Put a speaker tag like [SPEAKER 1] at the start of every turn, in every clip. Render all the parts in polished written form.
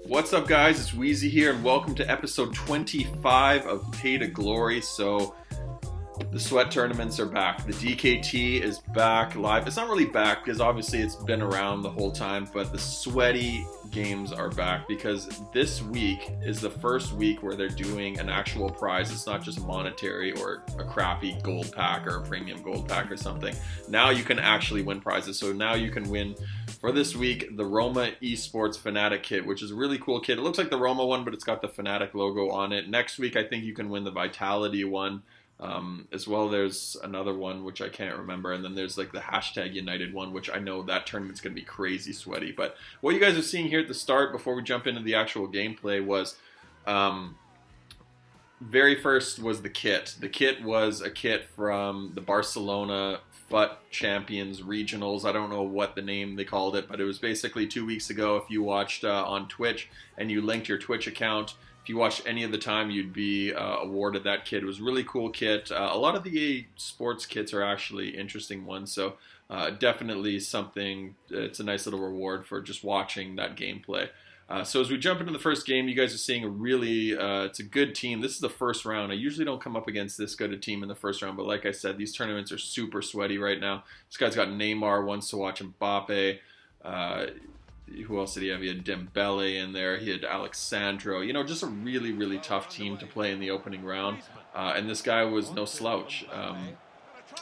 [SPEAKER 1] What's up, guys? It's Wheezy here, and welcome to episode 25 of Pay to Glory. So, the sweat tournaments are back. The DKT is back live. It's not really back because obviously it's been around the whole time, but the sweaty games are back because this week is the first week where they're doing an actual prize. It's not just monetary or a crappy gold pack or a premium gold pack or something. Now you can actually win prizes. So now you can win for this week the ROMA eSPORTS FNATIC kit, which is a really cool kit. It looks like the ROMA one, but it's got the FNATIC logo on it. Next week I think you can win the Vitality one. As well, there's another one which I can't remember, and then there's like the hashtag United one, which I know that tournament's going to be crazy sweaty. But what you guys are seeing here at the start, before we jump into the actual gameplay, was very first was the kit. The kit was a kit from the Barcelona FUT Champions Regionals. I don't know what the name they called it, but it was basically 2 weeks ago. If you watched on Twitch and you linked your Twitch account, if you watched any of the time, you'd be awarded that kit. It was a really cool kit. A lot of the EA Sports kits are actually interesting ones, so definitely something. It's a nice little reward for just watching that gameplay. So as we jump into the first game, you guys are seeing a really, it's a good team. This is the first round. I usually don't come up against this good a team in the first round, but like I said, these tournaments are super sweaty right now. This guy's got Neymar, wants to watch Mbappe. Who else did he have? He had Dembele in there. He had Alexandro. You know, just a really, really tough team to play in the opening round. And this guy was no slouch.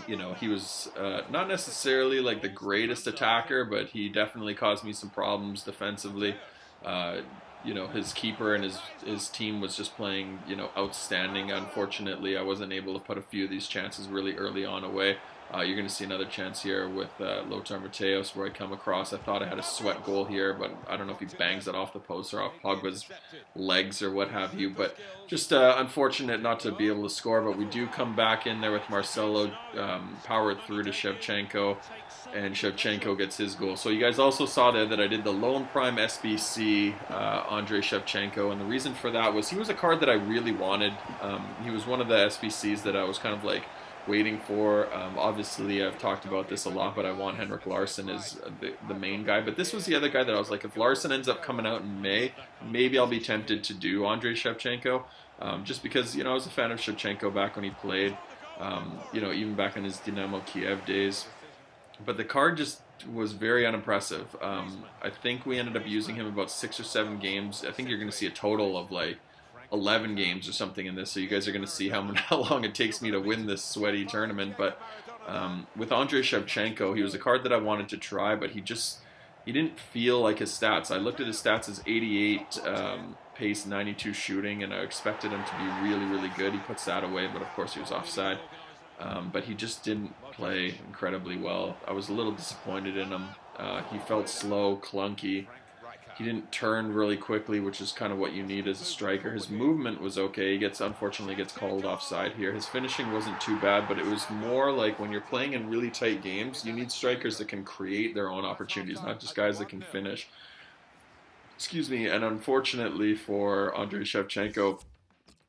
[SPEAKER 1] You know, he was not necessarily like the greatest attacker, but he definitely caused me some problems defensively. You know, his keeper and his team was just playing, you know, outstanding. Unfortunately, I wasn't able to put a few of these chances really early on away. You're going to see another chance here with Lothar Matthäus where I come across. I thought I had a sweat goal here, but I don't know if he bangs it off the post or off Pogba's legs or what have you. But just unfortunate not to be able to score, but we do come back in there with Marcelo, powered through to Shevchenko, and Shevchenko gets his goal. So you guys also saw there that I did the Lone Prime SBC, Andrei Shevchenko, and the reason for that was he was a card that I really wanted. He was one of the SBCs that I was kind of like waiting for. Obviously, I've talked about this a lot, but I want Henrik Larsson as the main guy. But this was the other guy that I was like, if Larsson ends up coming out in May, maybe I'll be tempted to do Andrei Shevchenko, just because, you know, I was a fan of Shevchenko back when he played, you know, even back in his Dynamo Kiev days. But the card just was very unimpressive. I think we ended up using him about 6 or 7 games. I think you're going to see a total of like 11 games or something in this, so you guys are going to see how long it takes me to win this sweaty tournament. But with Andrei Shevchenko, he was a card that I wanted to try, but he didn't feel like his stats. I looked at his stats as 88 pace, 92 shooting, and I expected him to be really, really good. He puts that away, but of course he was offside. But he just didn't play incredibly well. I was a little disappointed in him. He felt slow, clunky. He didn't turn really quickly, which is kind of what you need as a striker. His movement was okay. He unfortunately gets called offside here. His finishing wasn't too bad, but it was more like when you're playing in really tight games, you need strikers that can create their own opportunities, not just guys that can finish. Excuse me. And unfortunately for Andrei Shevchenko,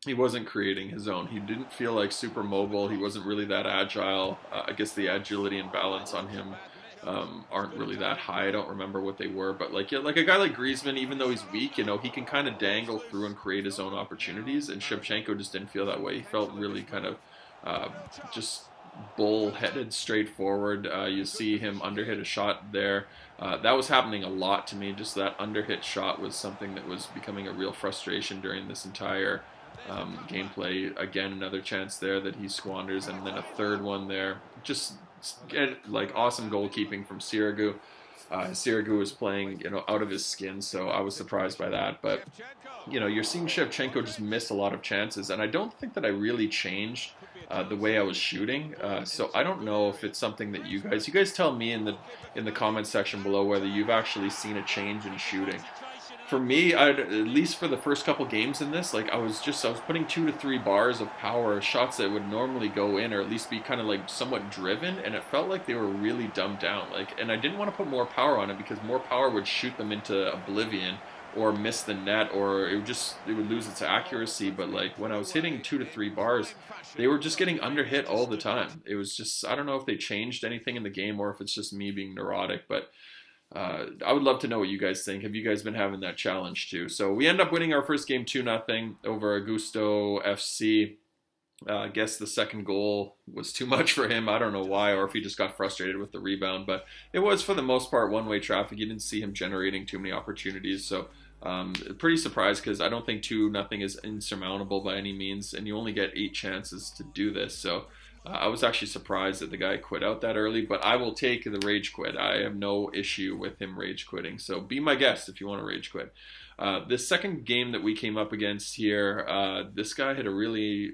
[SPEAKER 1] he wasn't creating his own. He didn't feel like super mobile. He wasn't really that agile. I guess the agility and balance on him aren't really that high. I don't remember what they were, but like a guy like Griezmann, even though he's weak, you know, he can kind of dangle through and create his own opportunities, and Shevchenko just didn't feel that way. He felt really kind of just bull-headed, straightforward. You see him underhit a shot there. That was happening a lot to me. Just that underhit shot was something that was becoming a real frustration during this entire gameplay. Again, another chance there that he squanders, and then a third one there. Just like awesome goalkeeping from Sirigu. Sirigu was playing, you know, out of his skin, so I was surprised by that. But, you know, you're seeing Shevchenko just miss a lot of chances, and I don't think that I really changed the way I was shooting. So I don't know if it's something that you guys tell me in the comment section below whether you've actually seen a change in shooting. For me, at least for the first couple games in this, like I was putting 2 to 3 bars of power shots that would normally go in, or at least be kind of like somewhat driven, and it felt like they were really dumbed down. And I didn't want to put more power on it because more power would shoot them into oblivion or miss the net, or it would lose its accuracy. But like when I was hitting 2 to 3 bars, they were just getting underhit all the time. It was just, I don't know if they changed anything in the game or if it's just me being neurotic, but I would love to know what you guys think. Have you guys been having that challenge too? So we end up winning our first game 2-0 over Augusto FC. I guess the second goal was too much for him. I don't know why, or if he just got frustrated with the rebound. But it was, for the most part, one-way traffic. You didn't see him generating too many opportunities. So pretty surprised, because I don't think 2-0 is insurmountable by any means. And you only get 8 chances to do this. So I was actually surprised that the guy quit out that early. But I will take the rage quit. I have no issue with him rage quitting. So be my guest if you want to rage quit. This second game that we came up against here, this guy had a really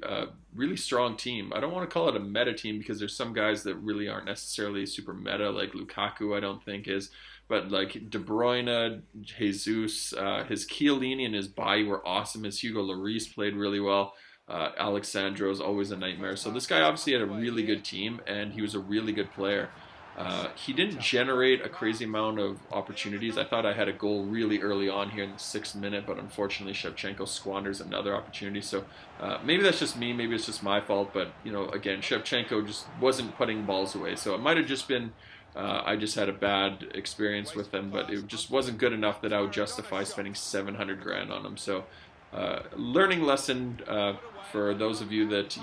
[SPEAKER 1] strong team. I don't want to call it a meta team, because there's some guys that really aren't necessarily super meta, like Lukaku I don't think is, but like De Bruyne, Jesus, his Chiellini and his Bailly were awesome. His Hugo Lloris played really well. Alexandro is always a nightmare. So this guy obviously had a really good team, and he was a really good player. He didn't generate a crazy amount of opportunities. I thought I had a goal really early on here in the 6th minute, but unfortunately Shevchenko squanders another opportunity. So maybe that's just me, maybe it's just my fault, but again, Shevchenko just wasn't putting balls away. So it might have just been I just had a bad experience with him, but it just wasn't good enough that I would justify spending 700 grand on him. So learning lesson for those of you that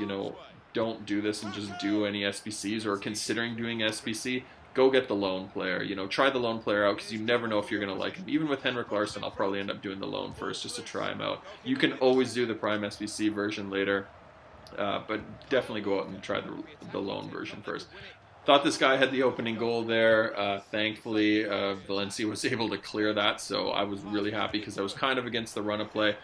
[SPEAKER 1] don't do this and just do any SBCs, or considering doing SBC, go get the loan player. Try the loan player out, because you never know if you're going to like him. Even with Henrik Larsson, I'll probably end up doing the loan first just to try him out. You can always do the Prime SBC version later, but definitely go out and try the loan version first. Thought this guy had the opening goal there. Thankfully, Valencia was able to clear that, so I was really happy, because I was kind of against the run of play.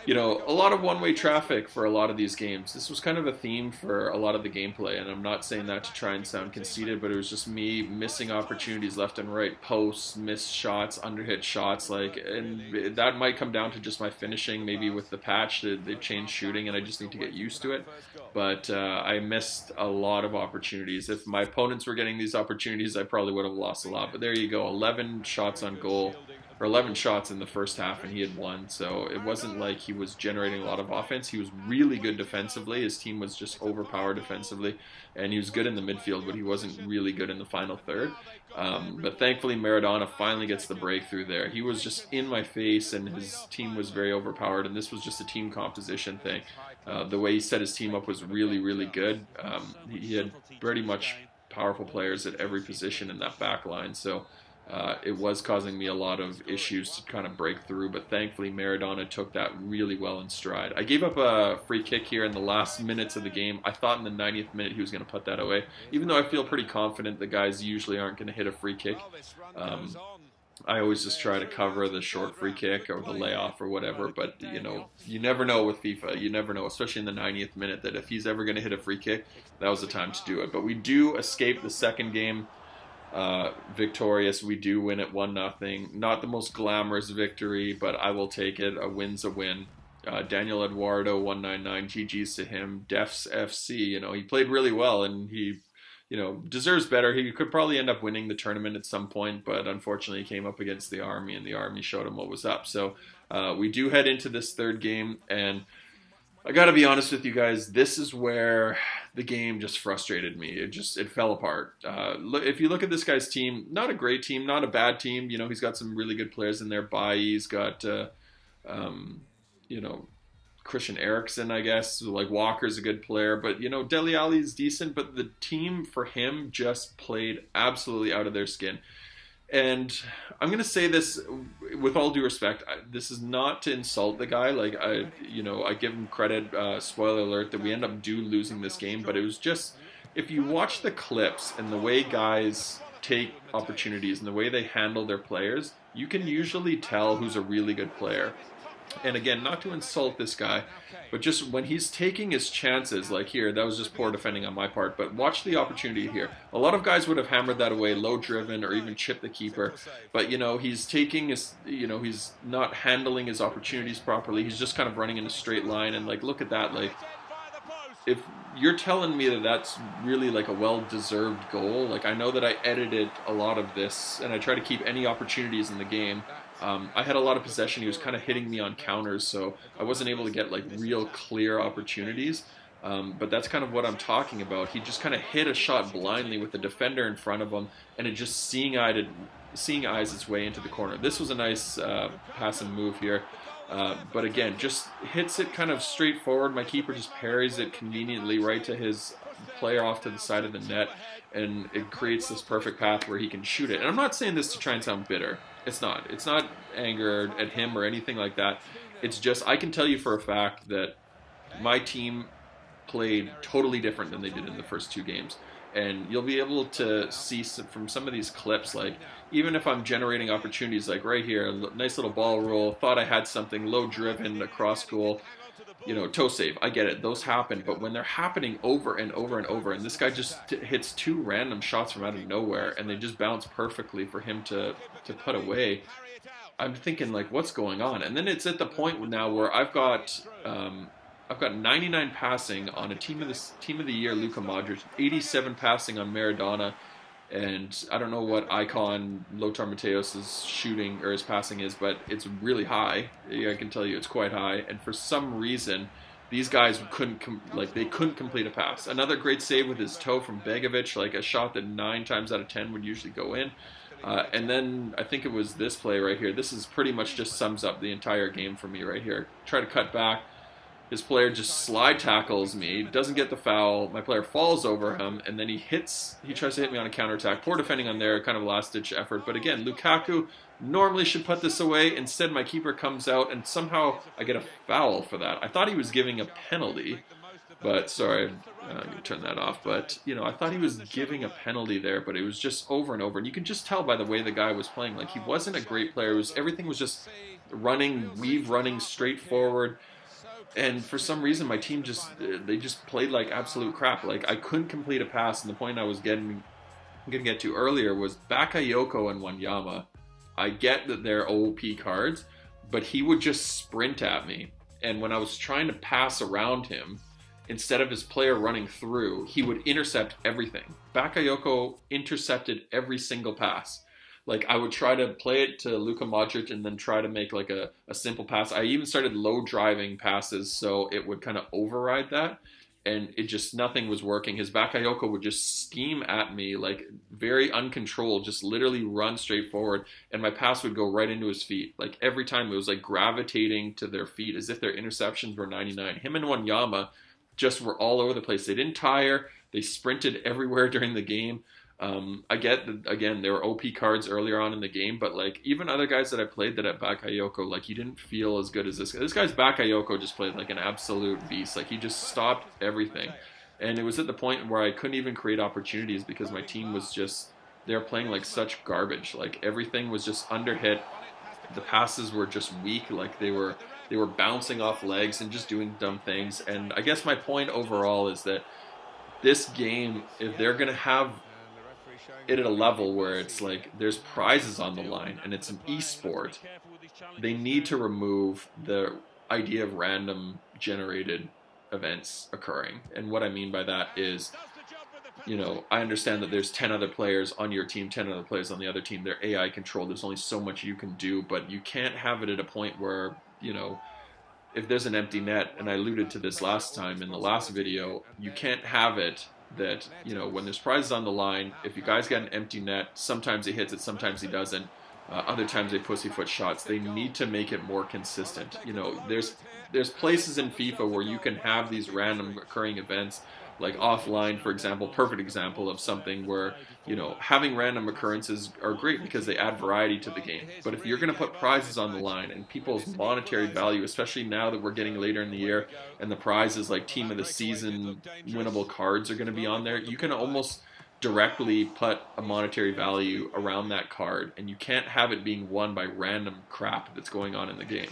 [SPEAKER 1] A lot of one-way traffic for a lot of these games. This was kind of a theme for a lot of the gameplay, and I'm not saying that to try and sound conceited, but it was just me missing opportunities left and right, posts, missed shots, underhit shots, and that might come down to just my finishing. Maybe with the patch, they've changed shooting, and I just need to get used to it. But I missed a lot of opportunities. If my opponents were getting these opportunities, I probably would have lost a lot. But there you go, 11 shots on goal. Or 11 shots in the first half, and he had 1. So it wasn't like he was generating a lot of offense. He was really good defensively. His team was just overpowered defensively, and he was good in the midfield, but he wasn't really good in the final third. But thankfully, Maradona finally gets the breakthrough there. He was just in my face, and his team was very overpowered, and this was just a team composition thing. The way he set his team up was really, really good. He had pretty much powerful players at every position in that back line, so it was causing me a lot of issues to kind of break through, but thankfully Maradona took that really well in stride. I gave up a free kick here in the last minutes of the game. I thought in the 90th minute he was going to put that away, even though I feel pretty confident the guys usually aren't going to hit a free kick. I always just try to cover the short free kick or the layoff or whatever, but you never know with FIFA. You never know, especially in the 90th minute, that if he's ever going to hit a free kick, that was the time to do it. But we do escape the second game victorious. We do win at 1-0. Not the most glamorous victory, but I will take it. A win's a win. Daniel Eduardo 199, GG's to him. Defs FC, he played really well, and he deserves better. He could probably end up winning the tournament at some point, but unfortunately he came up against the Army, and the Army showed him what was up. So we do head into this third game, and I gotta be honest with you guys, this is where the game just frustrated me. It fell apart. If you look at this guy's team, not a great team, not a bad team. He's got some really good players in there. Bailly's got, Christian Eriksen, I guess. Like, Walker's a good player, but Dele Alli's decent. But the team for him just played absolutely out of their skin. And I'm going to say this with all due respect. This is not to insult the guy. Like, I give him credit, spoiler alert, that we end up losing this game. But it was just, if you watch the clips and the way guys take opportunities and the way they handle their players, you can usually tell who's a really good player. And again, not to insult this guy, but just when he's taking his chances, like here, that was just poor defending on my part, but watch the opportunity here. A lot of guys would have hammered that away, low driven, or even chipped the keeper, but he's taking his, he's not handling his opportunities properly. He's just kind of running in a straight line, and like, look at that. Like, if you're telling me that that's really like a well-deserved goal, like, I know that I edited a lot of this, and I try to keep any opportunities in the game. I had a lot of possession. He was kind of hitting me on counters, so I wasn't able to get like real clear opportunities. But that's kind of what I'm talking about. He just kind of hit a shot blindly with the defender in front of him, and it just seeing-eyed seeing eyes its way into the corner. This was a nice pass and move here. But again, just hits it kind of straightforward. My keeper just parries it conveniently right to his player off to the side of the net, and it creates this perfect path where he can shoot it. And I'm not saying this to try and sound bitter. It's not. It's not anger at him or anything like that. It's just, I can tell you for a fact that my team played totally different than they did in the first 2 games. And you'll be able to see from some of these clips, like, even if I'm generating opportunities, like right here, nice little ball roll, thought I had something, low driven, across goal, toe save. I get it. Those happen. But when they're happening over and over and over, and this guy just hits 2 random shots from out of nowhere, and they just bounce perfectly for him to put away, I'm thinking, like, what's going on? And then it's at the point now where I've got 99 passing on a team of the year, Luka Modric, 87 passing on Maradona, and I don't know what icon Lothar Matthäus' shooting or his passing is, but it's really high. I can tell you it's quite high. And for some reason, these guys couldn't complete a pass. Another great save with his toe from Begovic, like a shot that 9 times out of 10 would usually go in. And then I think it was this play right here. This is pretty much just sums up the entire game for me right here. Try to cut back. His player just slide tackles me, doesn't get the foul. My player falls over him, and then he tries to hit me on a counterattack. Poor defending on there, kind of a last-ditch effort. But again, Lukaku normally should put this away. Instead, my keeper comes out, and somehow I get a foul for that. I thought he was giving a penalty, but sorry, I'm going to turn that off. But, I thought he was giving a penalty there, but it was just over and over. And you can just tell by the way the guy was playing. Like, he wasn't a great player. Everything was just running straight forward. And for some reason, my team just played like absolute crap. Like, I couldn't complete a pass, and the point I was going to get to earlier was Bakayoko and Wanyama. I get that they're OP cards, but he would just sprint at me. And when I was trying to pass around him, instead of his player running through, he would intercept everything. Bakayoko intercepted every single pass. Like, I would try to play it to Luka Modric and then try to make like a simple pass. I even started low driving passes so it would kind of override that. And nothing was working. His Bakayoko would just scheme at me, like very uncontrolled, just literally run straight forward. And my pass would go right into his feet. Like every time it was like gravitating to their feet as if their interceptions were 99. Him and Wanyama just were all over the place. They didn't tire. They sprinted everywhere during the game. I get that, again, there were OP cards earlier on in the game, but like even other guys that I played that at Bakayoko, like you didn't feel as good as this guy. This guy's Bakayoko just played like an absolute beast. Like he just stopped everything. And it was at the point where I couldn't even create opportunities because my team was they were playing like such garbage. Like everything was just under hit. The passes were just weak. Like they were bouncing off legs and just doing dumb things. And I guess my point overall is that this game, if they're going to have it at a level where it's like there's prizes on the line and it's an esport, they need to remove the idea of random generated events occurring. And what I mean by that is, I understand that there's 10 other players on your team, 10 other players on the other team. They're AI controlled. There's only so much you can do, but you can't have it at a point where, if there's an empty net, and I alluded to this last time in the last video, you can't have it that, when there's prizes on the line, if you guys get an empty net, sometimes he hits it, sometimes he doesn't. Other times they pussyfoot shots. They need to make it more consistent. There's places in FIFA where you can have these random occurring events, like offline, for example, perfect example of something where, having random occurrences are great because they add variety to the game. But if you're going to put prizes on the line and people's monetary value, especially now that we're getting later in the year and the prizes like team of the season, winnable cards are going to be on there, you can almost directly put a monetary value around that card, and you can't have it being won by random crap that's going on in the game.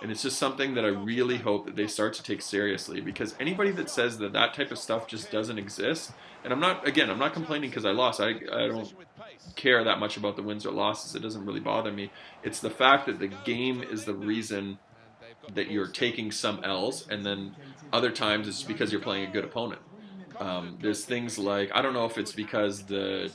[SPEAKER 1] And it's just something that I really hope that they start to take seriously, because anybody that says that type of stuff just doesn't exist, and I'm not complaining because I lost. I don't care that much about the wins or losses. It doesn't really bother me. It's the fact that the game is the reason that you're taking some L's, and then other times it's because you're playing a good opponent. There's things like, I don't know if it's because the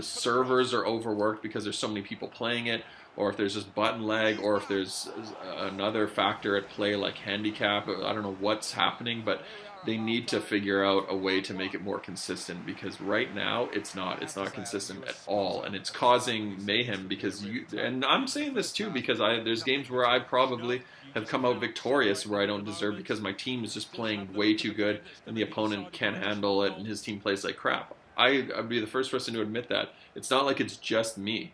[SPEAKER 1] servers are overworked because there's so many people playing it, or if there's just button lag, or if there's another factor at play like handicap. I don't know what's happening, but they need to figure out a way to make it more consistent, because right now it's not consistent at all, and it's causing mayhem. Because and I'm saying this too because there's games where I probably have come out victorious where I don't deserve, because my team is just playing way too good and the opponent can't handle it and his team plays like crap. I'd be the first person to admit that. It's not like it's just me.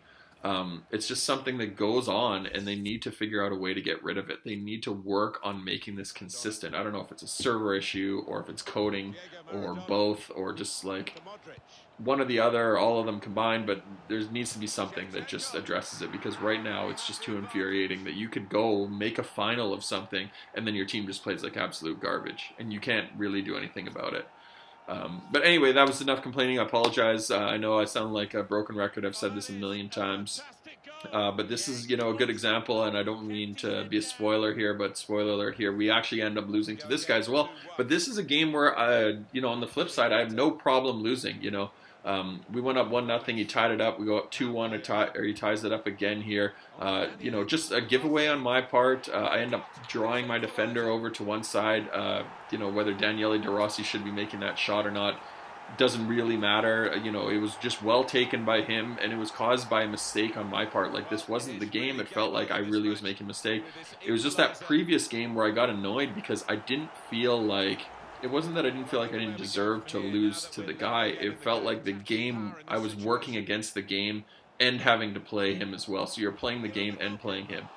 [SPEAKER 1] It's just something that goes on, and they need to figure out a way to get rid of it. They need to work on making this consistent. I don't know if it's a server issue, or if it's coding, or both, or just like one or the other, or all of them combined, but there needs to be something that just addresses it, because right now it's just too infuriating that you could go make a final of something and then your team just plays like absolute garbage, and you can't really do anything about it. But anyway, that was enough complaining. I apologize. I know I sound like a broken record. I've said this a million times. But this is, a good example, and I don't mean to be a spoiler here, but spoiler alert here, we actually end up losing to this guy as well. But this is a game where, on the flip side, I have no problem losing, We went up 1-0, he tied it up, we go up 2-1, he ties it up again here. Just a giveaway on my part. I end up drawing my defender over to one side. Whether Daniele De Rossi should be making that shot or not doesn't really matter. It was just well taken by him, and it was caused by a mistake on my part. Like, this wasn't the game. It felt like I really was making a mistake. It was just that previous game where I got annoyed because I didn't feel like... It wasn't that I didn't feel like I didn't deserve to lose to the guy. It felt like the game, I was working against the game and having to play him as well. So you're playing the game and playing him.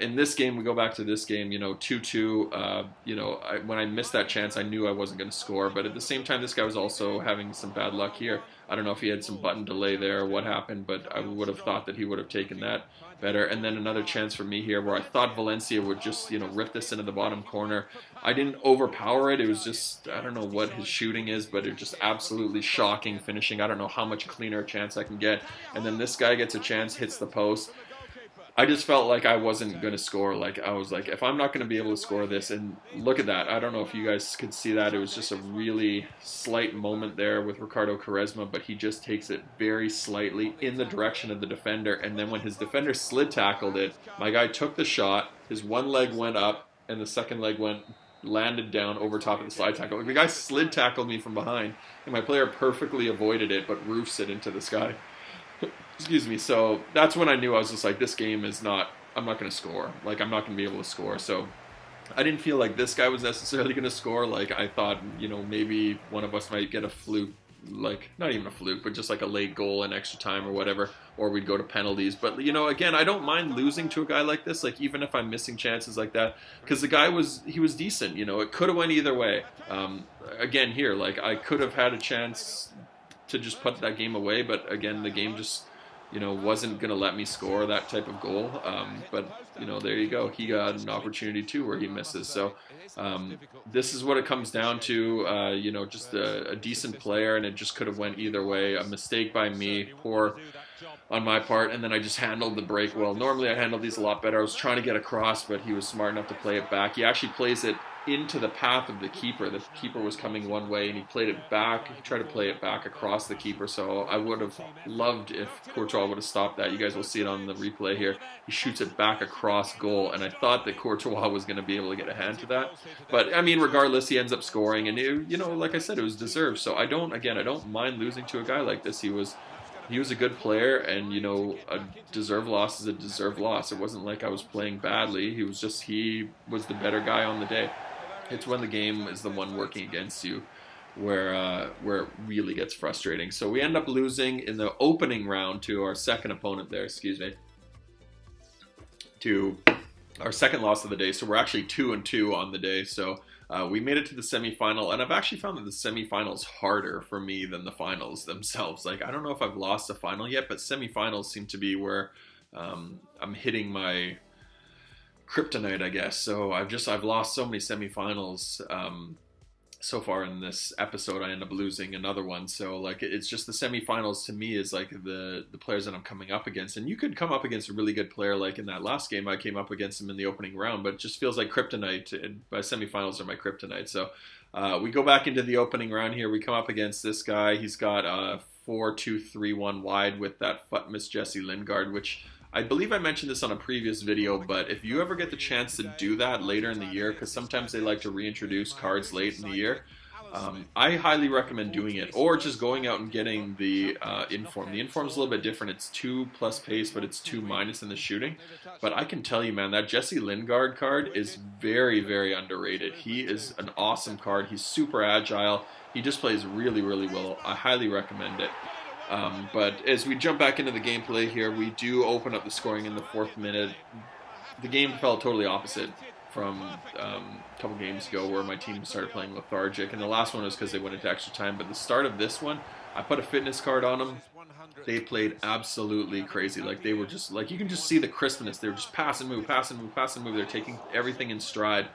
[SPEAKER 1] In this game, we go back to this game, 2-2. When I missed that chance, I knew I wasn't going to score. But at the same time, this guy was also having some bad luck here. I don't know if he had some button delay there or what happened, but I would have thought that he would have taken that better. And then another chance for me here where I thought Valencia would just, rip this into the bottom corner. I didn't overpower it. It was just, I don't know what his shooting is, but it just absolutely shocking finishing. I don't know how much cleaner a chance I can get. And then this guy gets a chance, hits the post. I just felt like I wasn't going to score. Like, I was like, if I'm not going to be able to score this, and look at that. I don't know if you guys could see that. It was just a really slight moment there with Ricardo Quaresma, but he just takes it very slightly in the direction of the defender. And then when his defender slid tackled it, my guy took the shot, his one leg went up, and the second leg landed down over top of the slide tackle. Like, the guy slid tackled me from behind, and my player perfectly avoided it, but roofs it into the sky. Excuse me. So that's when I knew I was just like, this game is not, I'm not going to score. Like, I'm not going to be able to score. So I didn't feel like this guy was necessarily going to score. Like, I thought, maybe one of us might get a fluke, like, not even a fluke, but just like a late goal in extra time or whatever, or we'd go to penalties. But, again, I don't mind losing to a guy like this, like, even if I'm missing chances like that, because the guy was decent. It could have went either way. Again, here, like, I could have had a chance to just put that game away, but again, the game just, wasn't going to let me score that type of goal. But, there you go. He got an opportunity too where he misses. So this is what it comes down to, just a decent player, and it just could have went either way. A mistake by me, poor on my part, and then I just handled the break well. Normally I handle these a lot better. I was trying to get across, but he was smart enough to play it back. He actually plays it into the path of the keeper. The keeper was coming one way, and he played it back. He tried to play it back across the keeper, so I would have loved if Courtois would have stopped that. You guys will see it on the replay here. He shoots it back across goal, and I thought that Courtois was going to be able to get a hand to that. But, I mean, regardless, he ends up scoring, and, like I said, it was deserved. So I don't mind losing to a guy like this. He was a good player, and, a deserved loss is a deserved loss. It wasn't like I was playing badly. He was the better guy on the day. It's when the game is the one working against you where it really gets frustrating. So we end up losing in the opening round to our second opponent there, to our second loss of the day. So we're actually 2-2 on the day. So we made it to the semifinal, and I've actually found that the semifinals harder for me than the finals themselves. Like, I don't know if I've lost a final yet, but semifinals seem to be where I'm hitting my kryptonite, I guess. So I've lost so many semifinals so far in this episode. I end up losing another one. So, like, it's just the semifinals to me is like the players that I'm coming up against. And you could come up against a really good player, like in that last game I came up against him in the opening round, but it just feels like kryptonite. My semifinals are my kryptonite. So we go back into the opening round here. We come up against this guy. He's got 4-2-3-1 wide with that Miss Jesse Lingard, which I believe I mentioned this on a previous video, but if you ever get the chance to do that later in the year, because sometimes they like to reintroduce cards late in the year, I highly recommend doing it, or just going out and getting the Inform. The Inform's a little bit different. It's 2+ pace, but it's 2- in the shooting. But I can tell you, man, that Jesse Lingard card is very, very underrated. He is an awesome card. He's super agile. He just plays really, really well. I highly recommend it. But as we jump back into the gameplay here, we do open up the scoring in the 4th minute. The game felt totally opposite from a couple games ago where my team started playing lethargic, and the last one was because they went into extra time. But the start of this one, I put a fitness card on them. They played absolutely crazy. Like, they were just, like, you can just see the crispness. They were just pass and move, pass and move, pass and move. They're taking everything in stride.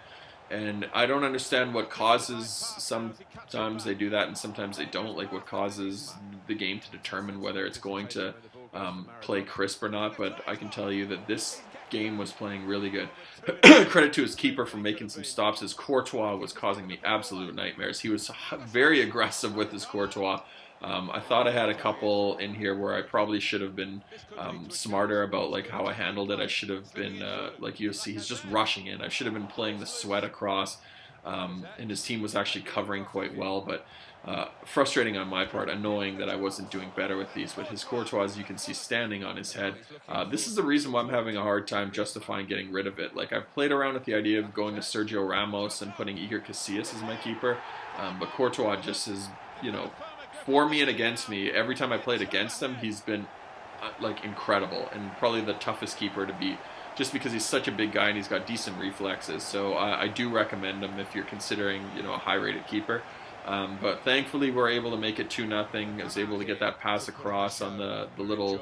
[SPEAKER 1] And I don't understand what causes, sometimes they do that and sometimes they don't, like what causes the game to determine whether it's going to play crisp or not. But I can tell you that this game was playing really good. Credit to his keeper for making some stops. His Courtois was causing me absolute nightmares. He was very aggressive with his Courtois. I thought I had a couple in here where I probably should have been smarter about like how I handled it. I should have been, like you see, he's just rushing in. I should have been playing the sweat across, and his team was actually covering quite well, but frustrating on my part, annoying that I wasn't doing better with these. But his Courtois, as you can see, standing on his head. This is the reason why I'm having a hard time justifying getting rid of it. Like, I've played around with the idea of going to Sergio Ramos and putting Iker Casillas as my keeper, but Courtois just is, you know, for me and against me, every time I played against him, he's been like incredible and probably the toughest keeper to beat, just because he's such a big guy and he's got decent reflexes. So I do recommend him if you're considering, you know, a high-rated keeper. But thankfully, we're able to make it 2-0. I was able to get that pass across on the little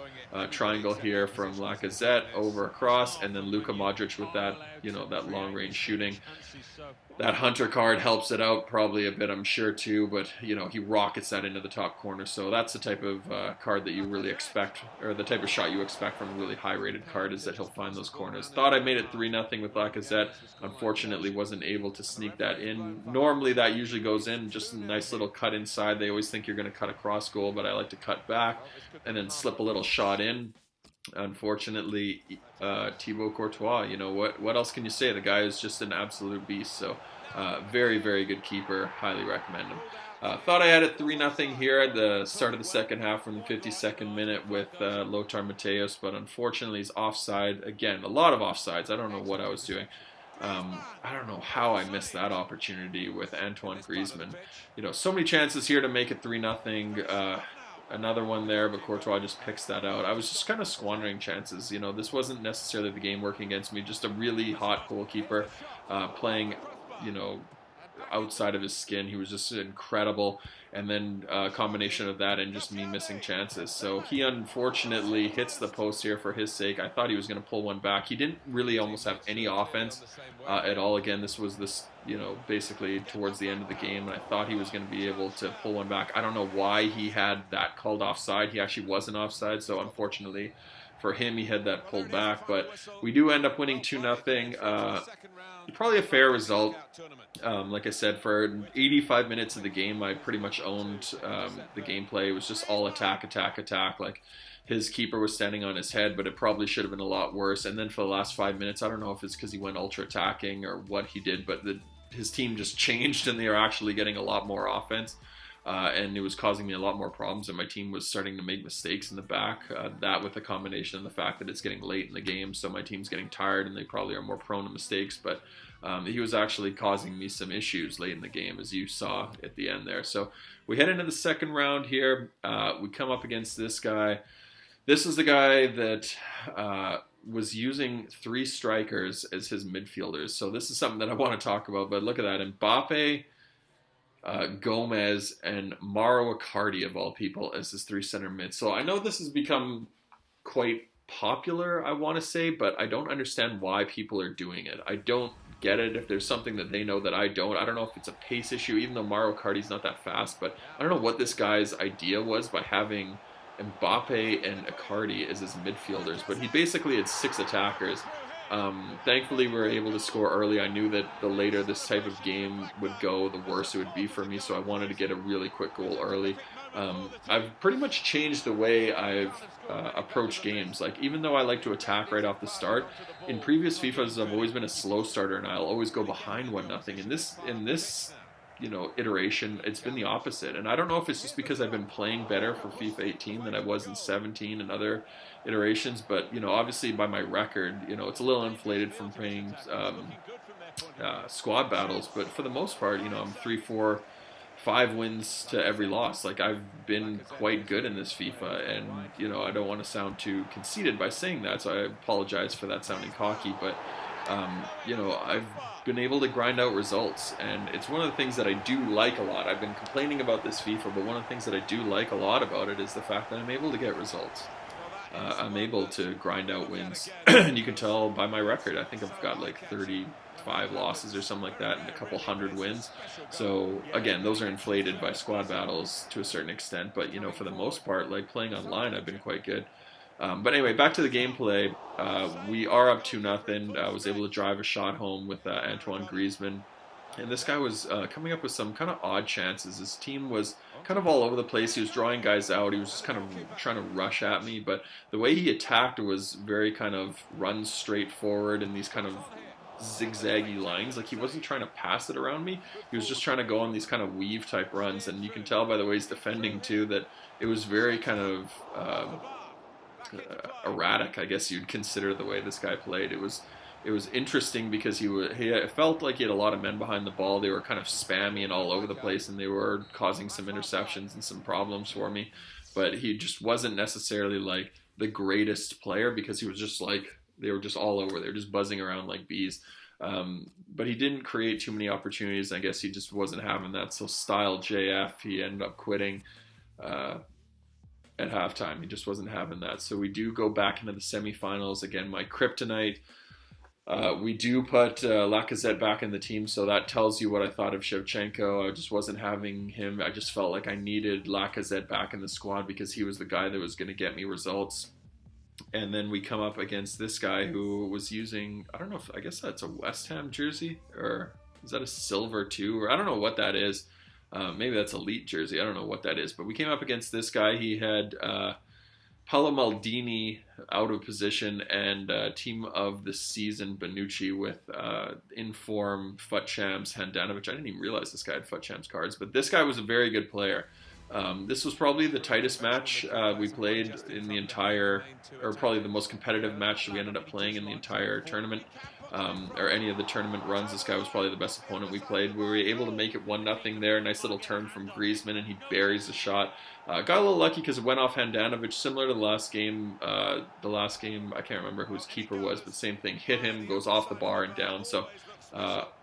[SPEAKER 1] triangle here from Lacazette over across, and then Luka Modric with that, you know, that long-range shooting. That Hunter card helps it out probably a bit, I'm sure, too, but, you know, he rockets that into the top corner. So that's the type of card that you really expect, or the type of shot you expect from a really high-rated card, is that he'll find those corners. Thought I made it 3-0 with Lacazette. Unfortunately, wasn't able to sneak that in. Normally, that usually goes in, just a nice little cut inside. They always think you're going to cut a cross goal, but I like to cut back and then slip a little shot in. Unfortunately, Thibaut Courtois, you know, what else can you say? The guy is just an absolute beast. So very, very good keeper. Highly recommend him. Thought I had it 3-0 here at the start of the second half from the 52nd minute with Lothar Matthäus, but unfortunately he's offside. Again, a lot of offsides. I don't know what I was doing. I don't know how I missed that opportunity with Antoine Griezmann. You know, so many chances here to make it 3-0. Another one there, but Courtois just picks that out. I was just kind of squandering chances. You know, this wasn't necessarily the game working against me. Just a really hot goalkeeper playing, you know, outside of his skin. He was just incredible. And then a combination of that and just me missing chances. So he unfortunately hits the post here for his sake. I thought he was going to pull one back. He didn't really almost have any offense at all. Again, this was you know, basically towards the end of the game, and I thought he was going to be able to pull one back. I don't know why he had that called offside. He actually wasn't offside, so unfortunately for him, he had that pulled back. But we do end up winning 2-0. Probably a fair result. Like I said, for 85 minutes of the game, I pretty much owned the gameplay. It was just all attack, attack, attack. Like, his keeper was standing on his head, but it probably should have been a lot worse. And then for the last 5 minutes, I don't know if it's because he went ultra attacking or what he did, but his team just changed and they are actually getting a lot more offense. And it was causing me a lot more problems, and my team was starting to make mistakes in the back. That with the combination of the fact that it's getting late in the game, so my team's getting tired and they probably are more prone to mistakes. But he was actually causing me some issues late in the game, as you saw at the end there. So we head into the second round here. We come up against this guy. This is the guy that was using 3 strikers as his midfielders. So this is something that I want to talk about. But look at that. Mbappe, Gomez, and Mauro Icardi, of all people, as his 3 center mids. So I know this has become quite popular, I want to say, but I don't understand why people are doing it. I don't get it. If there's something that they know that I don't know if it's a pace issue, even though Mauro Icardi's not that fast, but I don't know what this guy's idea was by having Mbappe and Icardi as his midfielders, but he basically had 6 attackers. Thankfully, we were able to score early. I knew that the later this type of game would go, the worse it would be for me, so I wanted to get a really quick goal early. I've pretty much changed the way I've approached games. Like, even though I like to attack right off the start, in previous FIFAs I've always been a slow starter and I'll always go behind 1-0. In this iteration, it's been the opposite. And I don't know if it's just because I've been playing better for FIFA 18 than I was in 17 and other iterations, but obviously by my record, it's a little inflated from playing squad battles. But for the most part, I'm 3, 4, 5 wins to every loss. Like, I've been quite good in this FIFA, and I don't want to sound too conceited by saying that, so I apologize for that sounding cocky, but I've been able to grind out results, and it's one of the things that I do like a lot. I've been complaining about this FIFA, but one of the things that I do like a lot about it is the fact that I'm able to get results. I'm able to grind out wins, and you can tell by my record. I think I've got like 35 losses or something like that and a couple hundred wins. So again, those are inflated by squad battles to a certain extent, but for the most part, like, playing online, I've been quite good. But anyway, back to the gameplay. We are up 2-0. I was able to drive a shot home with Antoine Griezmann. And this guy was coming up with some kind of odd chances. His team was kind of all over the place. He was drawing guys out. He was just kind of trying to rush at me. But the way he attacked was very kind of run straight forward in these kind of zigzaggy lines. Like, he wasn't trying to pass it around me. He was just trying to go on these kind of weave type runs. And you can tell by the way he's defending too that it was very kind of erratic, I guess you'd consider, the way this guy played. It was interesting because he felt like he had a lot of men behind the ball. They were kind of spammy and all over the place, and they were causing some interceptions and some problems for me. But he just wasn't necessarily like the greatest player, because he was just like, they were just all over. They were just buzzing around like bees. But he didn't create too many opportunities. I guess he just wasn't having that. So style JF, he ended up quitting at halftime. He just wasn't having that. So we do go back into the semifinals. Again, my kryptonite. We do put Lacazette back in the team, so that tells you what I thought of Shevchenko. I just wasn't having him. I just felt like I needed Lacazette back in the squad because he was the guy that was going to get me results. And then we come up against this guy who was using, I don't know, I guess that's a West Ham jersey, or is that a silver too? Or I don't know what that is. Maybe that's elite jersey. I don't know what that is. But we came up against this guy. He had Paolo Maldini out of position, and team of the season Bonucci with in-form Futchams Handanovic. I didn't even realize this guy had Futchams cards, but this guy was a very good player. This was probably the tightest match we played in the entire, or probably the most competitive match we ended up playing in the entire tournament. Or any of the tournament runs. This guy was probably the best opponent we played. We were able to make it 1-0 there. Nice little turn from Griezmann, and he buries the shot. Got a little lucky because it went off Handanovic, similar to the last game. I can't remember who his keeper was, but same thing. Hit him, goes off the bar and down. So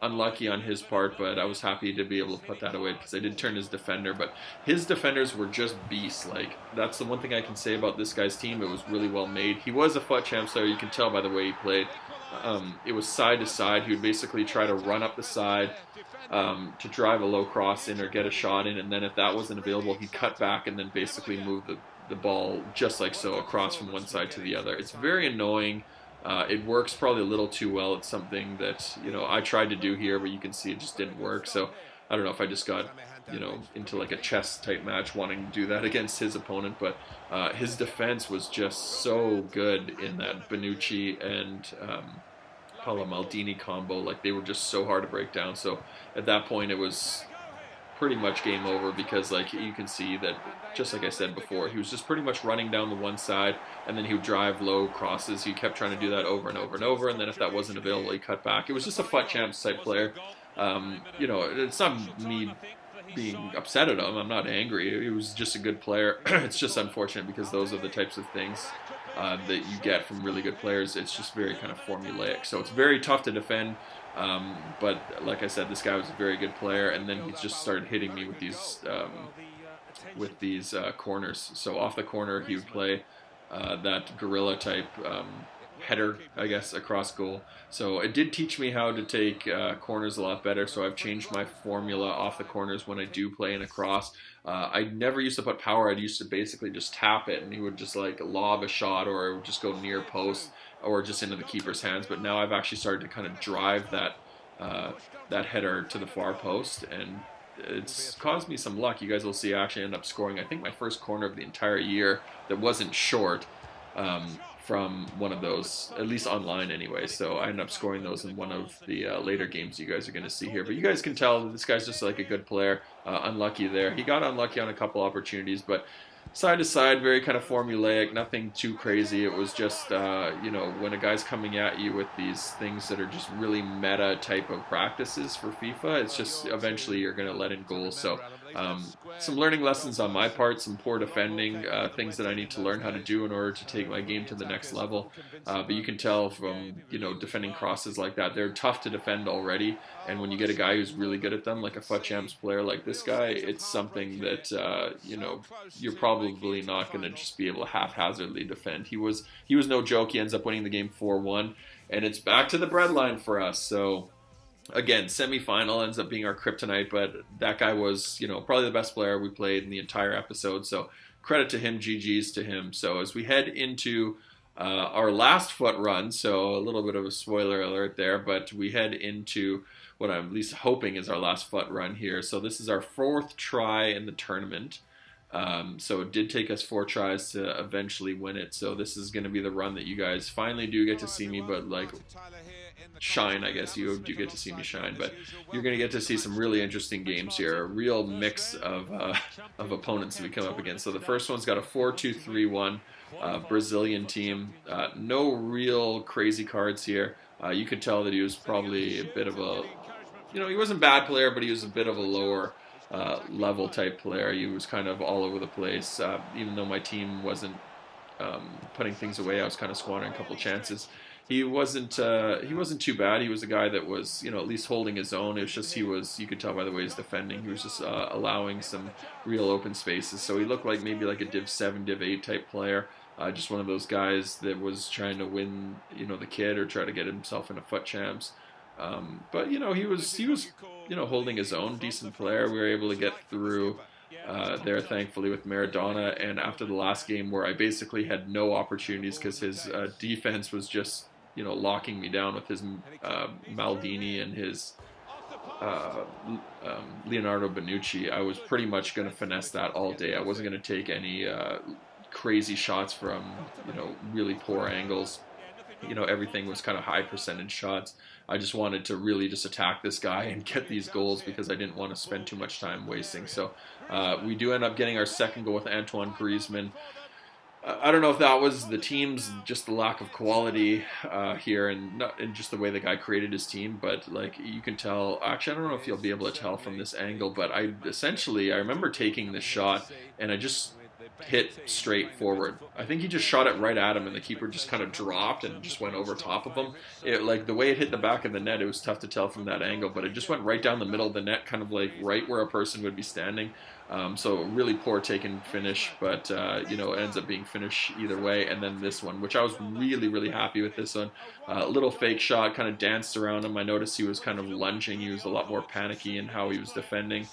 [SPEAKER 1] unlucky on his part, but I was happy to be able to put that away because I did turn his defender. But his defenders were just beasts. Like, that's the one thing I can say about this guy's team. It was really well made. He was a Futchams player. You can tell by the way he played. It was side to side. He would basically try to run up the side to drive a low cross in or get a shot in, and then if that wasn't available, he'd cut back and then basically move the ball just like so across from one side to the other. It's very annoying. It works probably a little too well. It's something that I tried to do here, but you can see it just didn't work. So I don't know if I just got into like a chess type match wanting to do that against his opponent, but his defense was just so good in that Bonucci and Paolo Maldini combo. Like, they were just so hard to break down. So at that point it was pretty much game over, because like you can see that, just like I said before, he was just pretty much running down the one side, and then he would drive low crosses. He kept trying to do that over and over and over, and then if that wasn't available, he cut back. It was just a Futchams type player. It's not me being upset at him. I'm not angry. He was just a good player. It's just unfortunate because those are the types of things that you get from really good players. It's just very kind of formulaic. So it's very tough to defend. But like I said, this guy was a very good player, and then he just started hitting me with these corners. So off the corner, he would play that gorilla type header, I guess, across goal. So it did teach me how to take corners a lot better. So I've changed my formula off the corners when I do play in a cross. I never used to put power. I'd used to basically just tap it, and he would just like lob a shot, or it would just go near post, or just into the keeper's hands. But now I've actually started to kind of drive that header to the far post, and it's caused me some luck. You guys will see I actually end up scoring, I think, my first corner of the entire year that wasn't short from one of those, at least online anyway. So I ended up scoring those in one of the later games you guys are going to see here. But you guys can tell this guy's just like a good player. Unlucky there. He got unlucky on a couple opportunities, but side to side, very kind of formulaic, nothing too crazy. It was just, you know, when a guy's coming at you with these things that are just really meta type of practices for FIFA, it's just eventually you're going to let in goals. So some learning lessons on my part, some poor defending, things that I need to learn how to do in order to take my game to the next level. But you can tell from, you know, defending crosses like that, they're tough to defend already. And when you get a guy who's really good at them, like a FUT Champs player like this guy, it's something that, you know, you're probably not going to just be able to haphazardly defend. He was no joke. He ends up winning the game 4-1, and it's back to the breadline for us. So again, semifinal ends up being our kryptonite, but that guy was, you know, probably the best player we played in the entire episode. So credit to him, GG's to him. So as we head into our last FUT run, so a little bit of a spoiler alert there, but we head into what I'm at least hoping is our last FUT run here. So this is our 4th try in the tournament. So it did take us 4 tries to eventually win it. So this is going to be the run that you guys finally do get to see me, but like shine, I guess. You do get to see me shine, but you're going to get to see some really interesting games here. A real mix of opponents that we come up against. So the first one's got a 4-2-3-1 Brazilian team. No real crazy cards here. You could tell that he was probably a bit of a, you know, he wasn't a bad player, but he was a bit of a lower level type player. He was kind of all over the place. Even though my team wasn't putting things away, I was kind of squandering a couple chances. He wasn't too bad. He was a guy that was, you know, at least holding his own. It was just you could tell by the way he's defending. He was just allowing some real open spaces. So he looked like maybe like a Div 7, Div 8 type player. Just one of those guys that was trying to win, you know, the kid or try to get himself into FUT Champs. But you know, he was you know, holding his own, decent player. We were able to get through there thankfully with Maradona. And after the last game where I basically had no opportunities because his defense was just, you know, locking me down with his Maldini and his Leonardo Bonucci, I was pretty much going to finesse that all day. I wasn't going to take any crazy shots from, you know, really poor angles. You know, everything was kind of high percentage shots. I just wanted to really just attack this guy and get these goals because I didn't want to spend too much time wasting. So we do end up getting our second goal with Antoine Griezmann. I don't know if that was the team's, just the lack of quality here and just the way the guy created his team, but like you can tell, actually I don't know if you'll be able to tell from this angle, but I remember taking this shot and I just hit straight forward. I think he just shot it right at him and the keeper just kind of dropped and just went over top of him. It, like the way it hit the back of the net, it was tough to tell from that angle, but it just went right down the middle of the net, kind of like right where a person would be standing. So really poor taken finish, but you know, it ends up being finish either way. And then this one, which I was really happy with this one. Little fake shot, kind of danced around him. I noticed he was kind of lunging. He was a lot more panicky in how he was defending.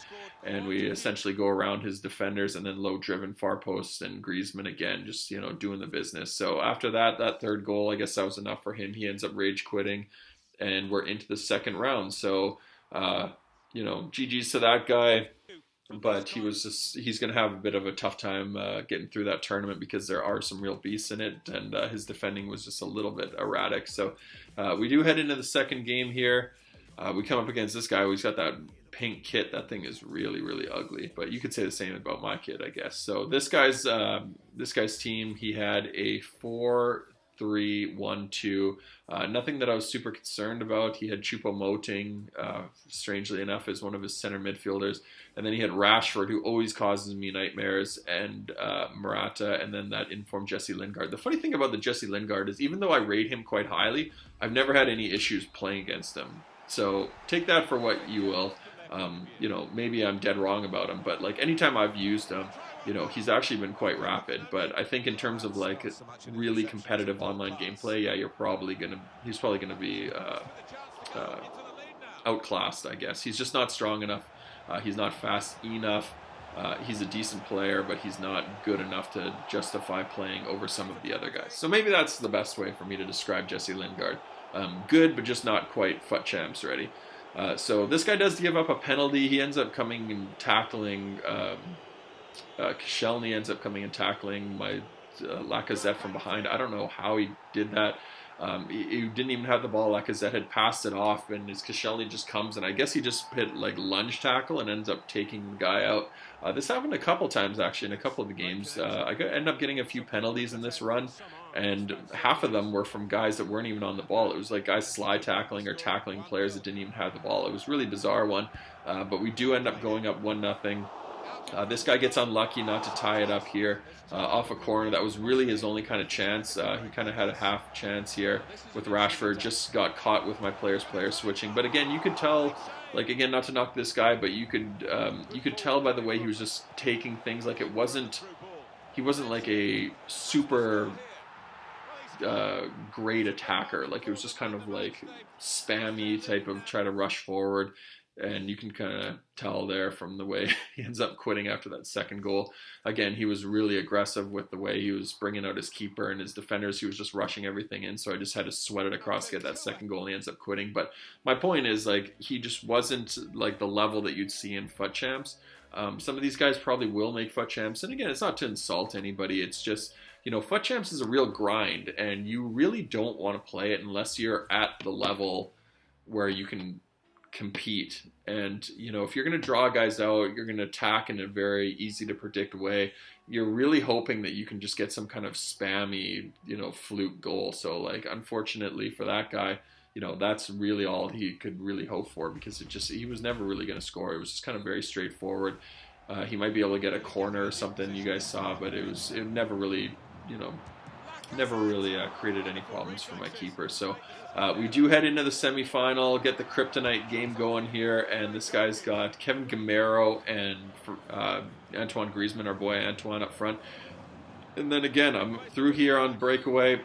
[SPEAKER 1] And we essentially go around his defenders and then low driven far posts and Griezmann again, just, you know, doing the business. So after that third goal, I guess that was enough for him. He ends up rage quitting and we're into the second round. So, you know, GG's to that guy. But he's going to have a bit of a tough time getting through that tournament because there are some real beasts in it, and his defending was just a little bit erratic. So we do head into the second game here. We come up against this guy who's got that pink kit. That thing is really ugly, but you could say the same about my kit, I guess. So this guy's team, he had a 4-3-1-2. Nothing that I was super concerned about. He had Choupo-Moting, strangely enough, as one of his center midfielders. And then he had Rashford, who always causes me nightmares, and Morata, and then that informed Jesse Lingard. The funny thing about the Jesse Lingard is, even though I rate him quite highly, I've never had any issues playing against him. So take that for what you will. You know, maybe I'm dead wrong about him, but like anytime I've used him, you know, he's actually been quite rapid. But I think in terms of like really competitive online gameplay, yeah, he's probably gonna be outclassed, I guess. He's just not strong enough. He's not fast enough. He's a decent player, but he's not good enough to justify playing over some of the other guys. So maybe that's the best way for me to describe Jesse Lingard. Good, but just not quite FUT Champs ready. So this guy does give up a penalty. He ends up coming and tackling. Koscielny ends up coming and tackling my Lacazette from behind. I don't know how he did that. He didn't even have the ball. Lacazette had passed it off, and his Koscielny just comes, and I guess he just hit like lunge tackle and ends up taking the guy out. This happened a couple times actually in a couple of the games. Ended up getting a few penalties in this run, and half of them were from guys that weren't even on the ball. It was like guys slide tackling or tackling players that didn't even have the ball. It was a really bizarre one, but we do end up going up 1-0. This guy gets unlucky not to tie it up here off a corner. That was really his only kind of chance. He kind of had a half chance here with Rashford. Just got caught with my player switching. But again, you could tell, like, again, not to knock this guy, but you could tell by the way he was just taking things. Like, he wasn't like a super great attacker. Like, it was just kind of like spammy type of try to rush forward. And you can kind of tell there from the way he ends up quitting after that second goal. Again, he was really aggressive with the way he was bringing out his keeper and his defenders. He was just rushing everything in, so I just had to sweat it across to get that second goal, and he ends up quitting. But my point is, like, he just wasn't like the level that you'd see in FUT Champs. Some of these guys probably will make FUT Champs, and again, it's not to insult anybody. It's just, you know, FUT Champs is a real grind, and you really don't want to play it unless you're at the level where you can compete. And, you know, if you're going to draw guys out, you're going to attack in a very easy to predict way. You're really hoping that you can just get some kind of spammy, you know, fluke goal. So, like, unfortunately for that guy, you know, that's really all he could really hope for, because he was never really going to score. It was just kind of very straightforward. He might be able to get a corner or something you guys saw, but it never really, you know, created any problems for my keeper. So we do head into the semifinal, get the Kryptonite game going here, and this guy's got Kevin Gamero and Antoine Griezmann, our boy Antoine, up front. And then again, I'm through here on breakaway,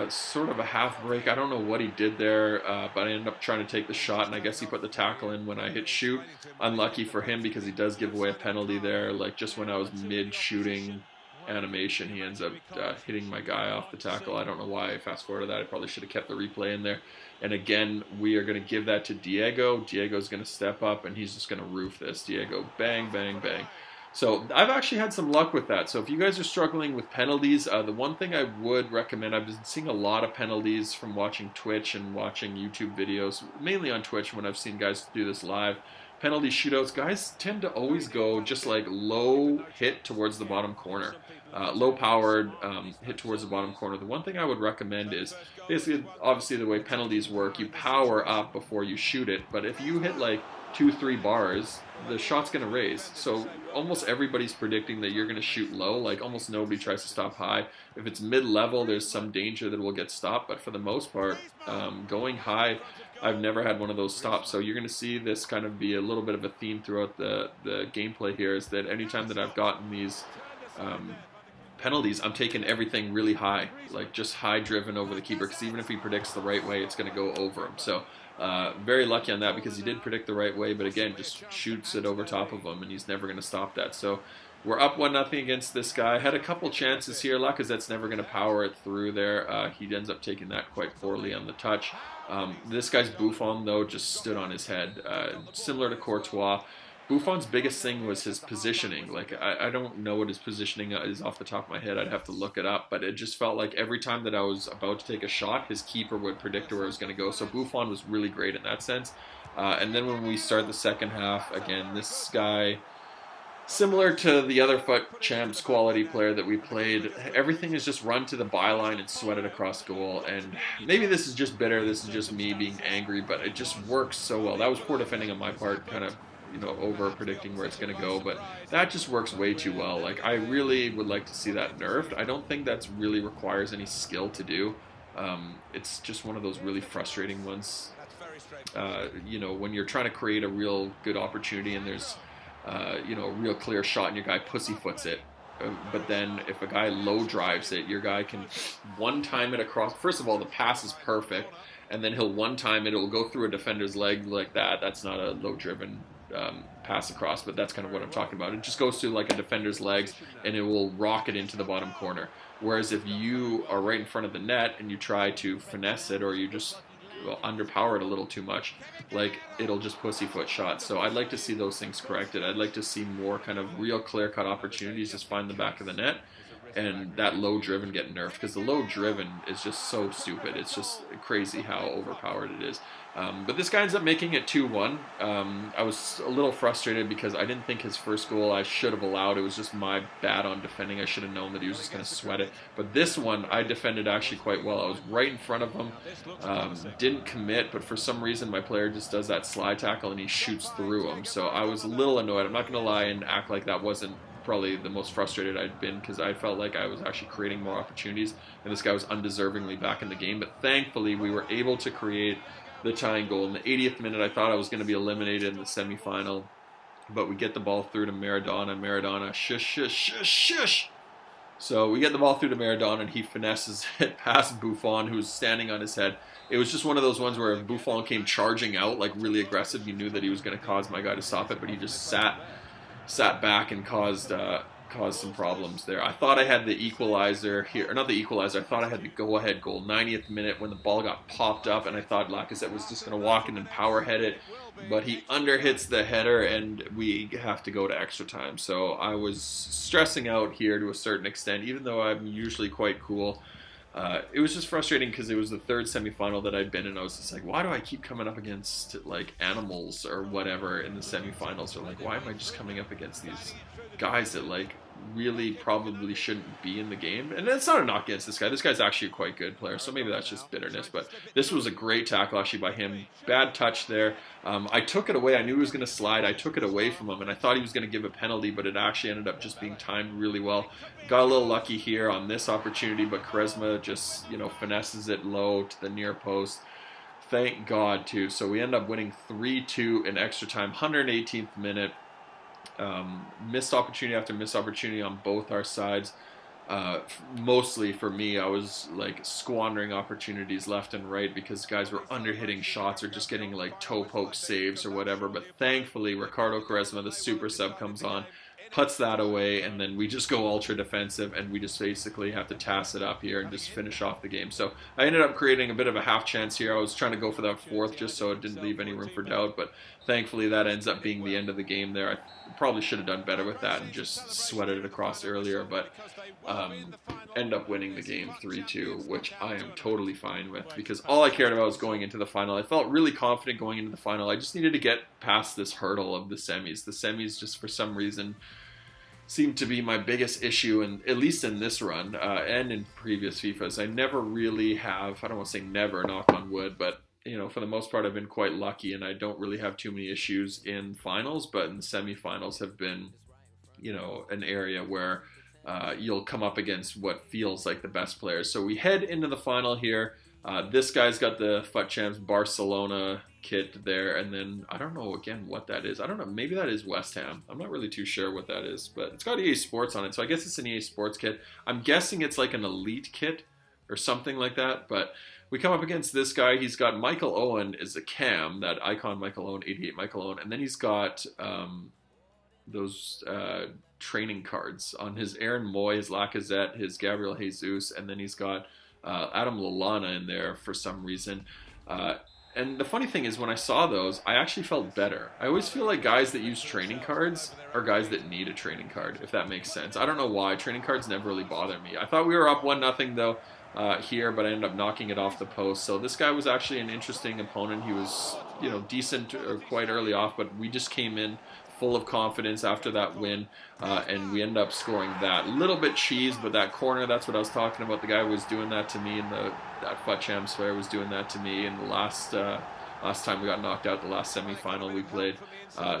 [SPEAKER 1] sort of a half break. I don't know what he did there, but I ended up trying to take the shot, and I guess he put the tackle in when I hit shoot. Unlucky for him, because he does give away a penalty there. Like, just when I was mid-shooting animation, he ends up hitting my guy off the tackle. I don't know why I fast forwarded that. I probably should have kept the replay in there. And again, we are going to give that to Diego. Diego's going to step up, and he's just going to roof this. Diego, bang, bang, bang. So I've actually had some luck with that. So if you guys are struggling with penalties, the one thing I would recommend, I've been seeing a lot of penalties from watching Twitch and watching YouTube videos, mainly on Twitch when I've seen guys do this live. Penalty shootouts, guys tend to always go just like low hit towards the bottom corner. Low powered hit towards the bottom corner. The one thing I would recommend is basically, obviously the way penalties work, you power up before you shoot it, but if you hit like 2-3 bars, the shot's going to raise. So almost everybody's predicting that you're going to shoot low. Like, almost nobody tries to stop high. If it's mid-level, there's some danger that it will get stopped, but for the most part, going high, I've never had one of those stops. So you're going to see this kind of be a little bit of a theme throughout the gameplay here, is that anytime that I've gotten these penalties, I'm taking everything really high, like just high driven over the keeper, because even if he predicts the right way, it's going to go over him. So very lucky on that, because he did predict the right way, but again, just shoots it over top of him, and he's never going to stop that. So we're up 1-0 against this guy. Had a couple chances here. Lacazette's never going to power it through there. He ends up taking that quite poorly on the touch. This guy's Buffon, though, just stood on his head. Similar to Courtois, Buffon's biggest thing was his positioning. Like, I don't know what his positioning is off the top of my head. I'd have to look it up. But it just felt like every time that I was about to take a shot, his keeper would predict where it was going to go. So Buffon was really great in that sense. And then when we start the second half, again, this guy, similar to the other FUT Champs quality player that we played, everything is just run to the byline and sweat it across goal. And maybe this is just bitter. This is just me being angry, but it just works so well. That was poor defending on my part, kind of, you know, over predicting where it's going to go, but that just works way too well. Like, I really would like to see that nerfed. I don't think that's really requires any skill to do. It's just one of those really frustrating ones. You know, when you're trying to create a real good opportunity and there's, you know, a real clear shot and your guy pussyfoots it. But then if a guy low drives it, your guy can one-time it across. First of all, the pass is perfect, and then he'll one-time it. It will go through a defender's leg like that. That's not a low-driven pass across, but that's kind of what I'm talking about. It just goes through like a defender's legs, and it will rocket into the bottom corner. Whereas if you are right in front of the net and you try to finesse it, or you just underpowered a little too much, like it'll just pussyfoot shots. So I'd like to see those things corrected. I'd like to see more kind of real clear-cut opportunities, just find the back of the net, and that low driven get nerfed, because the low driven is just so stupid. It's just crazy how overpowered it is. But this guy ends up making it 2-1. I was a little frustrated because I didn't think his first goal I should have allowed. It was just my bad on defending. I should have known that he was just going to sweat it. But this one, I defended actually quite well. I was right in front of him, didn't commit, but for some reason my player just does that slide tackle and he shoots through him. So I was a little annoyed. I'm not going to lie and act like that wasn't probably the most frustrated I'd been, because I felt like I was actually creating more opportunities and this guy was undeservingly back in the game. But thankfully we were able to create the tying goal in the 80th minute. I thought I was going to be eliminated in the semifinal, but we get the ball through to Maradona, shush, shush, shush, shush. So we get the ball through to Maradona and he finesses it past Buffon, who's standing on his head. It was just one of those ones where if Buffon came charging out like really aggressive, you knew that he was going to cause my guy to stop it, but he just sat back and caused some problems there. I thought I had the equalizer here, or not the equalizer, I thought I had the go-ahead goal, 90th minute, when the ball got popped up, and I thought Lacazette was just going to walk in and power head it, but he underhits the header, and we have to go to extra time. So I was stressing out here to a certain extent, even though I'm usually quite cool. It was just frustrating because it was the third semifinal that I'd been in. I was just like, why do I keep coming up against like animals or whatever in the semifinals? Or like, why am I just coming up against these guys that like really probably shouldn't be in the game? And it's not a knock against this guy. This guy's actually a quite good player, so maybe that's just bitterness. But this was a great tackle actually by him. Bad touch there. I took it away. I knew he was going to slide. I took it away from him, and I thought he was going to give a penalty, but it actually ended up just being timed really well. Got a little lucky here on this opportunity, but Quaresma just, finesses it low to the near post. Thank God, too. So we end up winning 3-2 in extra time, 118th minute. Missed opportunity after missed opportunity on both our sides. Mostly for me, I was like squandering opportunities left and right because guys were under-hitting shots or just getting like toe poke saves or whatever. But thankfully, Ricardo Quaresma, the super sub, comes on, puts that away, and then we just go ultra defensive and we just basically have to tass it up here and just finish off the game. So I ended up creating a bit of a half chance here. I was trying to go for that fourth just so it didn't leave any room for doubt, but thankfully that ends up being the end of the game there. I probably should have done better with that and just sweated it across earlier, but end up winning the game 3-2, which I am totally fine with because all I cared about was going into the final. I felt really confident going into the final. I just needed to get past this hurdle of the semis. The semis just for some reason seemed to be my biggest issue, and at least in this run and in previous FIFAs. I never really have, I don't want to say never, knock on wood, but for the most part I've been quite lucky and I don't really have too many issues in finals, but in semifinals have been an area where you'll come up against what feels like the best players. So we head into the final here. This guy's got the FUT Champs Barcelona kit there, and then I don't know again what that is. I don't know, maybe that is West Ham. I'm not really too sure what that is, but it's got EA SPORTS on it, so I guess it's an EA SPORTS kit. I'm guessing it's like an elite kit or something like that, but we come up against this guy. He's got Michael Owen as a cam, that icon Michael Owen, 88 Michael Owen, and then he's got those training cards on his Aaron Moy, his Lacazette, his Gabriel Jesus, and then he's got Adam Lallana in there for some reason. And the funny thing is when I saw those, I actually felt better. I always feel like guys that use training cards are guys that need a training card, if that makes sense. I don't know why. Training cards never really bother me. I thought we were up 1-0 though here, but I ended up knocking it off the post. So this guy was actually an interesting opponent. He was, decent or quite early off, but we just came in full of confidence after that win, and we end up scoring that. Little bit cheese, but that corner, that's what I was talking about. The guy was doing that to me in that FUT Champs player was doing that to me in the last time we got knocked out, the last semi-final we played.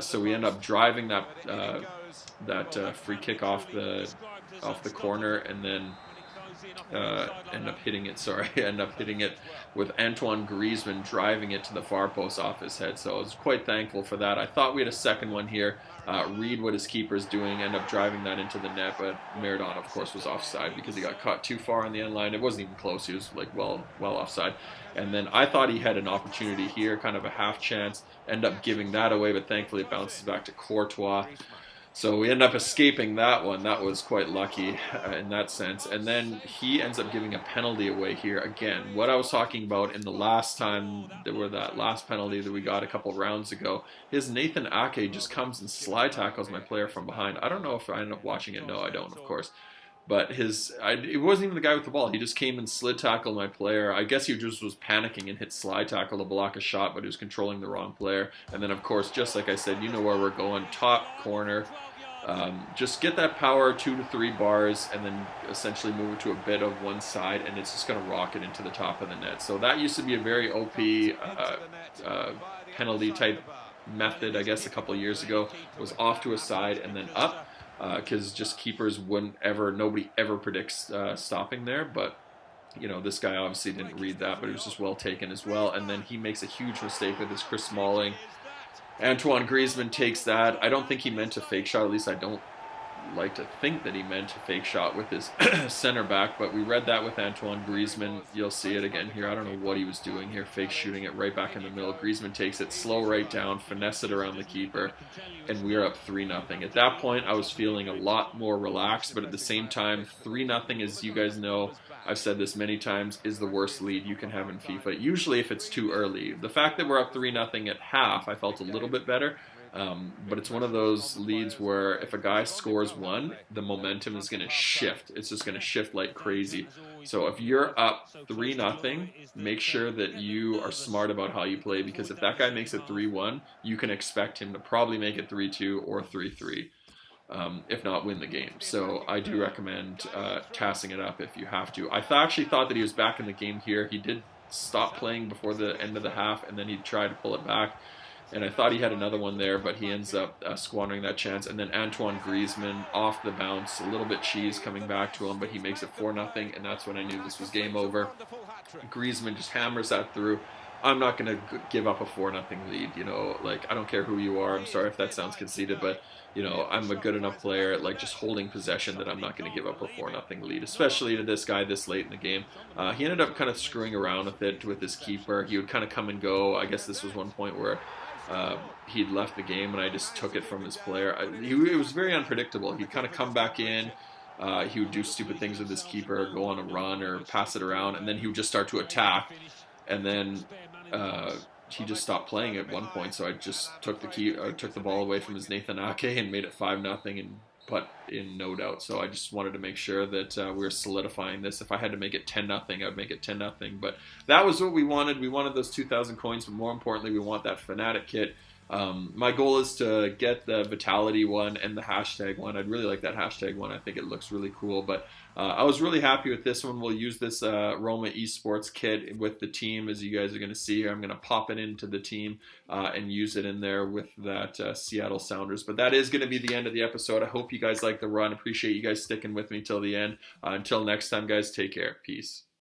[SPEAKER 1] So we end up driving that free kick off the corner, and then end up hitting it with Antoine Griezmann driving it to the far post off his head. So I was quite thankful for that. I thought we had a second one here. Read what his keeper's doing, end up driving that into the net, but Maradona, of course, was offside because he got caught too far on the end line. It wasn't even close. He was like well offside. And then I thought he had an opportunity here, kind of a half chance, end up giving that away, but thankfully it bounces back to Courtois. So we end up escaping that one. That was quite lucky in that sense. And then he ends up giving a penalty away here. Again, what I was talking about in the last time, there were that last penalty that we got a couple rounds ago. His Nathan Ake just comes and slide tackles my player from behind. I don't know if I end up watching it. No, I don't, of course. But it wasn't even the guy with the ball. He just came and slid tackled my player. I guess he just was panicking and hit slide tackle to block a shot, but he was controlling the wrong player. And then, of course, just like I said, you know where we're going. Top corner. Just get that power 2 to 3 bars and then essentially move it to a bit of one side, and it's just going to rocket into the top of the net. So that used to be a very OP penalty type method, I guess, a couple of years ago. It was off to a side and then up. Because just keepers nobody ever predicts stopping there. But, you know, this guy obviously didn't read that, but it was just well taken as well. And then he makes a huge mistake with his Chris Smalling. Antoine Griezmann takes that. I don't think he meant a fake shot. At least I don't like to think that he meant a fake shot with his center back, but we read that with Antoine Griezmann. You'll see it again here. I don't know what he was doing here, fake shooting it right back in the middle. Griezmann takes it, slow right down, finesse it around the keeper, and we're up 3-0. At that point, I was feeling a lot more relaxed, but at the same time, 3-0, as you guys know, I've said this many times, is the worst lead you can have in FIFA, usually if it's too early. The fact that we're up 3-0 at half, I felt a little bit better. But it's one of those leads where if a guy scores one, the momentum is going to shift. It's just going to shift like crazy. So if you're up 3-0, make sure that you are smart about how you play, because if that guy makes it 3-1, you can expect him to probably make it 3-2 or 3-3, if not win the game. So I do recommend tassing it up if you have to. I actually thought that he was back in the game here. He did stop playing before the end of the half, and then he tried to pull it back. And I thought he had another one there, but he ends up squandering that chance. And then Antoine Griezmann off the bounce, a little bit cheese coming back to him, but he makes it 4-0, and that's when I knew this was game over. Griezmann just hammers that through. I'm not going to give up a 4-0 lead, you know, like, I don't care who you are. I'm sorry if that sounds conceited, but, you know, I'm a good enough player at, like, just holding possession that I'm not going to give up a 4-0 lead, especially to this guy this late in the game. He ended up kind of screwing around with it with his keeper. He would kind of come and go. I guess this was one point where he'd left the game and I just took it from his player. It was very unpredictable. He'd kind of come back in. He would do stupid things with his keeper, go on a run or pass it around, and then he would just start to attack. And then he just stopped playing at one point, so I just took the ball away from his Nathan Ake and made it 5-0 and put in no doubt. So I just wanted to make sure that we were solidifying this. If I had to make it 10-0, I'd make it 10-0. But that was what we wanted. We wanted those 2,000 coins, but more importantly, we want that FNATIC kit. My goal is to get the Vitality one and the hashtag one. I'd really like that hashtag one. I think it looks really cool. But I was really happy with this one. We'll use this ROMA eSPORTS kit with the team, as you guys are going to see here. I'm going to pop it into the team and use it in there with that Seattle Sounders. But that is going to be the end of the episode. I hope you guys like the run. Appreciate you guys sticking with me till the end. Until next time, guys, take care. Peace.